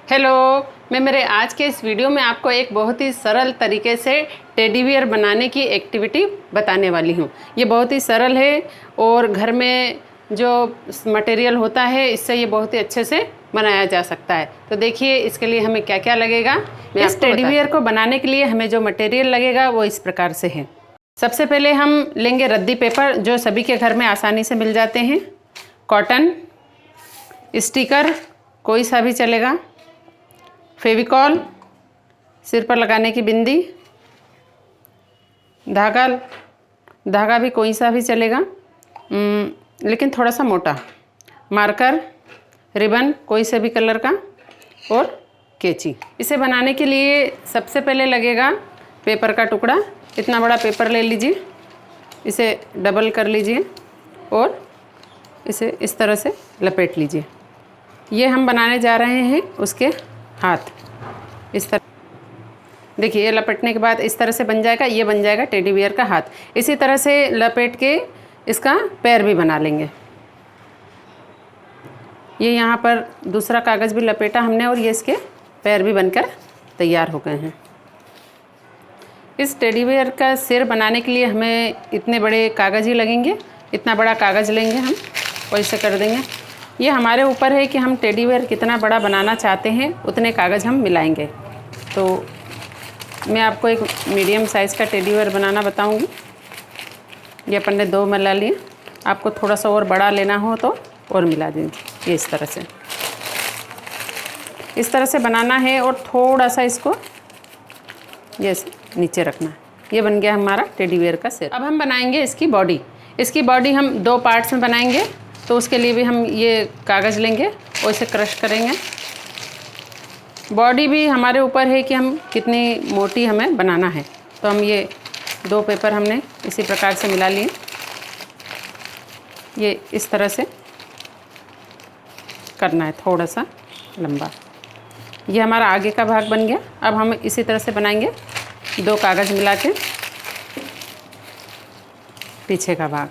Hello, मैं मेरे आज के इस वीडियो में आपको एक बहुत ही सरल तरीके से टेडी बियर बनाने की एक्टिविटी बताने वाली हूँ। ये बहुत ही सरल है और घर में जो मटेरियल होता है इससे ये बहुत ही अच्छे से बनाया जा सकता है। तो देखिए इसके लिए हमें क्या क्या लगेगा। इस टेडी बियर को बनाने के लिए हमें जो मटेरियल लगेगा वो इस प्रकार से है। सबसे पहले हम लेंगे रद्दी पेपर जो सभी के घर में आसानी से मिल जाते हैं, कॉटन, स्टिकर कोई सा भी चलेगा, फेविकॉल, सिर पर लगाने की बिंदी, धागा भी कोई सा भी चलेगा लेकिन थोड़ा सा मोटा, मार्कर, रिबन कोई से भी कलर का और कैंची। इसे बनाने के लिए सबसे पहले लगेगा पेपर का टुकड़ा। इतना बड़ा पेपर ले लीजिए, इसे डबल कर लीजिए और इसे इस तरह से लपेट लीजिए। ये हम बनाने जा रहे हैं उसके हाथ। इस तरह देखिए, ये लपेटने के बाद इस तरह से बन जाएगा। ये बन जाएगा टेडी बियर का हाथ। इसी तरह से लपेट के इसका पैर भी बना लेंगे। ये यहाँ पर दूसरा कागज़ भी लपेटा हमने और ये इसके पैर भी बनकर तैयार हो गए हैं। इस टेडी बियर का सिर बनाने के लिए हमें इतने बड़े कागज़ ही लगेंगे। इतना बड़ा कागज़ लेंगे हम और इसे कर देंगे। ये हमारे ऊपर है कि हम टेडी बियर कितना बड़ा बनाना चाहते हैं, उतने कागज़ हम मिलाएंगे। तो मैं आपको एक मीडियम साइज़ का टेडी बियर बनाना बताऊंगी। ये अपन ने 2 मिला लिए, आपको थोड़ा सा और बड़ा लेना हो तो और मिला दीजिए। ये इस तरह से बनाना है और थोड़ा सा इसको ये नीचे रखना है। ये बन गया हमारा टेडी बियर का सिर। अब हम बनाएंगे इसकी बॉडी। इसकी बॉडी हम 2 पार्ट्स में बनाएंगे। तो उसके लिए भी हम ये कागज़ लेंगे और इसे क्रश करेंगे। बॉडी भी हमारे ऊपर है कि हम कितनी मोटी हमें बनाना है। तो हम ये 2 पेपर हमने इसी प्रकार से मिला लिए। ये इस तरह से करना है, थोड़ा सा लंबा। ये हमारा आगे का भाग बन गया। अब हम इसी तरह से बनाएंगे 2 कागज़ मिला के पीछे का भाग।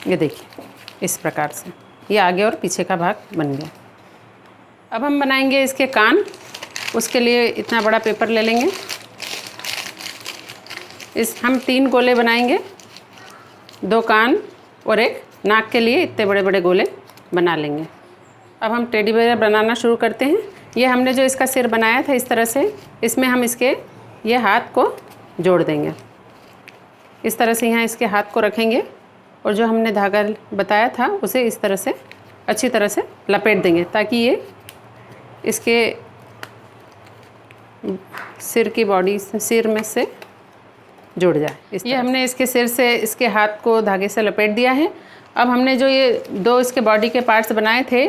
ये देखिए इस प्रकार से ये आगे और पीछे का भाग बन गया। अब हम बनाएंगे इसके कान। उसके लिए इतना बड़ा पेपर ले लेंगे। हम 3 गोले बनाएंगे, 2 कान और 1 नाक के लिए इतने बड़े बड़े गोले बना लेंगे। अब हम टेडी बियर बनाना शुरू करते हैं। ये हमने जो इसका सिर बनाया था इस तरह से, इसमें हम इसके ये हाथ को जोड़ देंगे। इस तरह से यहाँ इसके हाथ को रखेंगे और जो हमने धागा बताया था उसे इस तरह से अच्छी तरह से लपेट देंगे ताकि ये इसके सिर की बॉडी सिर में से जुड़ जाए। ये हमने इसके सिर से इसके हाथ को धागे से लपेट दिया है। अब हमने जो ये 2 इसके बॉडी के पार्ट्स बनाए थे,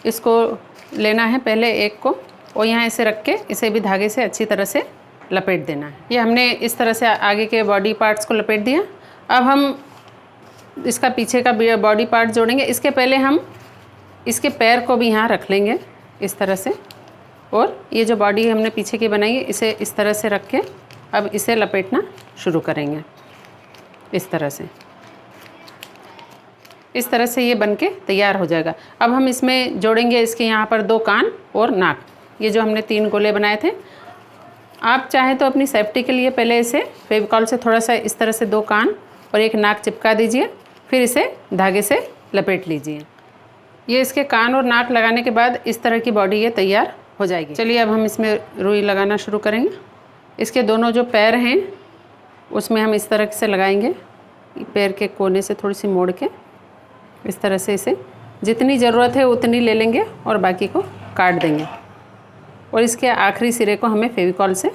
इसको लेना है पहले एक को और यहाँ इसे रख के इसे भी धागे से अच्छी तरह से लपेट देना है। ये हमने इस तरह से आगे के बॉडी पार्ट्स को लपेट दिया। अब हम इसका पीछे का बॉडी पार्ट जोड़ेंगे। इसके पहले हम इसके पैर को भी यहाँ रख लेंगे इस तरह से और ये जो बॉडी हमने पीछे की बनाई है इसे इस तरह से रख के अब इसे लपेटना शुरू करेंगे। इस तरह से ये बन के तैयार हो जाएगा। अब हम इसमें जोड़ेंगे इसके यहाँ पर 2 कान और नाक। ये जो हमने 3 गोले बनाए थे, आप चाहें तो अपनी सेफ्टी के लिए पहले इसे फेविकॉल से थोड़ा सा इस तरह से 2 कान और 1 नाक चिपका दीजिए, फिर इसे धागे से लपेट लीजिए। ये इसके कान और नाक लगाने के बाद इस तरह की बॉडी ये तैयार हो जाएगी। चलिए अब हम इसमें रुई लगाना शुरू करेंगे। इसके दोनों जो पैर हैं उसमें हम इस तरह से लगाएंगे। पैर के कोने से थोड़ी सी मोड़ के इस तरह से इसे जितनी ज़रूरत है उतनी ले लेंगे और बाकी को काट देंगे और इसके आखिरी सिरे को हमें फेविकॉल से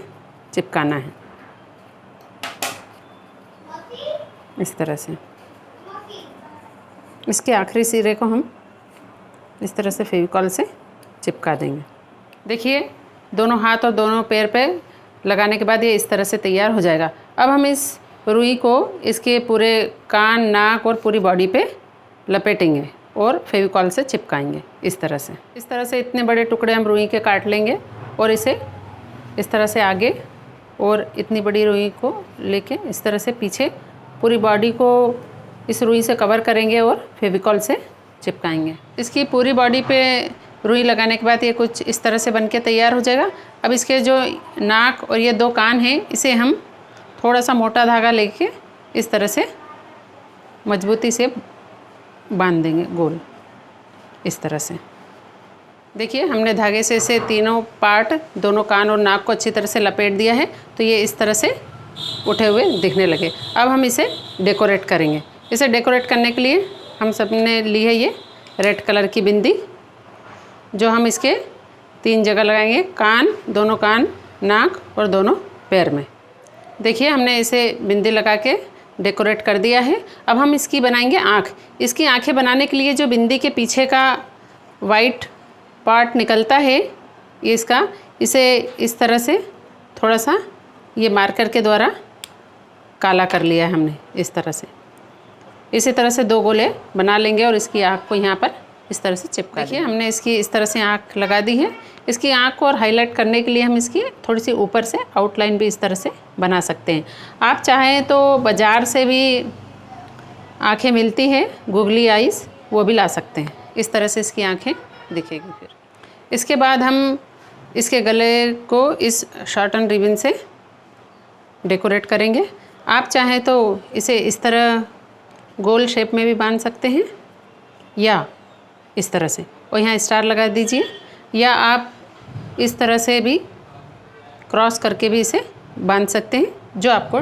चिपकाना है। इस तरह से इसके आखिरी सिरे को हम इस तरह से फेविकॉल से चिपका देंगे। देखिए दोनों हाथ और दोनों पैर पे लगाने के बाद ये इस तरह से तैयार हो जाएगा। अब हम इस रुई को इसके पूरे कान, नाक और पूरी बॉडी पे लपेटेंगे और फेविकॉल से चिपकाएंगे इस तरह से इतने बड़े टुकड़े हम रुई के काट लेंगे और इसे इस तरह से आगे और इतनी बड़ी रुई को लेके इस तरह से पीछे पूरी बॉडी को इस रुई से कवर करेंगे और फेविकॉल से चिपकाएंगे। इसकी पूरी बॉडी पे रुई लगाने के बाद ये कुछ इस तरह से बनके तैयार हो जाएगा। अब इसके जो नाक और ये 2 कान हैं, इसे हम थोड़ा सा मोटा धागा लेके इस तरह से मजबूती से बांध देंगे गोल, इस तरह से। देखिए हमने धागे से इसे तीनों पार्ट, दोनों कान और नाक को अच्छी तरह से लपेट दिया है, तो ये इस तरह से उठे हुए दिखने लगे। अब हम इसे डेकोरेट करेंगे। इसे डेकोरेट करने के लिए हम सब ने ली है ये रेड कलर की बिंदी, जो हम इसके 3 जगह लगाएंगे, कान, दोनों कान, नाक और दोनों पैर में। देखिए हमने इसे बिंदी लगा के डेकोरेट कर दिया है। अब हम इसकी बनाएंगे आँख। इसकी आँखें बनाने के लिए जो बिंदी के पीछे का वाइट पार्ट निकलता है ये इसका, इसे इस तरह से थोड़ा सा ये मार्कर के द्वारा काला कर लिया है हमने, इस तरह से। इसी तरह से 2 गोले बना लेंगे और इसकी आँख को यहाँ पर इस तरह से चिपका। देखिए हमने इसकी इस तरह से आँख लगा दी है। इसकी आँख को और हाईलाइट करने के लिए हम इसकी थोड़ी सी ऊपर से आउटलाइन भी इस तरह से बना सकते हैं। आप चाहें तो बाज़ार से भी आँखें मिलती हैं, गूगली आइज़, वो भी ला सकते हैं। इस तरह से इसकी आँखें दिखेगी। फिर इसके बाद हम इसके गले को इस शॉर्टन रिबन से डेकोरेट करेंगे। आप चाहें तो इसे इस तरह गोल शेप में भी बांध सकते हैं या इस तरह से, और यहाँ स्टार लगा दीजिए, या आप इस तरह से भी क्रॉस करके भी इसे बांध सकते हैं, जो आपको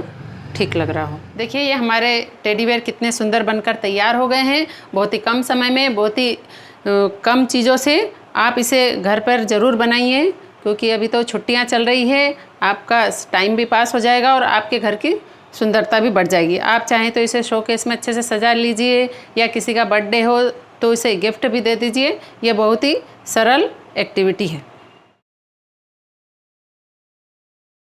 ठीक लग रहा हो। देखिए ये हमारे टेडी बेयर कितने सुंदर बनकर तैयार हो गए हैं। बहुत ही कम समय में, बहुत ही कम चीज़ों से आप इसे घर पर ज़रूर बनाइए, क्योंकि अभी तो छुट्टियां चल रही है, आपका टाइम भी पास हो जाएगा और आपके घर की सुंदरता भी बढ़ जाएगी। आप चाहें तो इसे शोकेस में अच्छे से सजा लीजिए, या किसी का बर्थडे हो तो इसे गिफ्ट भी दे दीजिए। ये बहुत ही सरल एक्टिविटी है।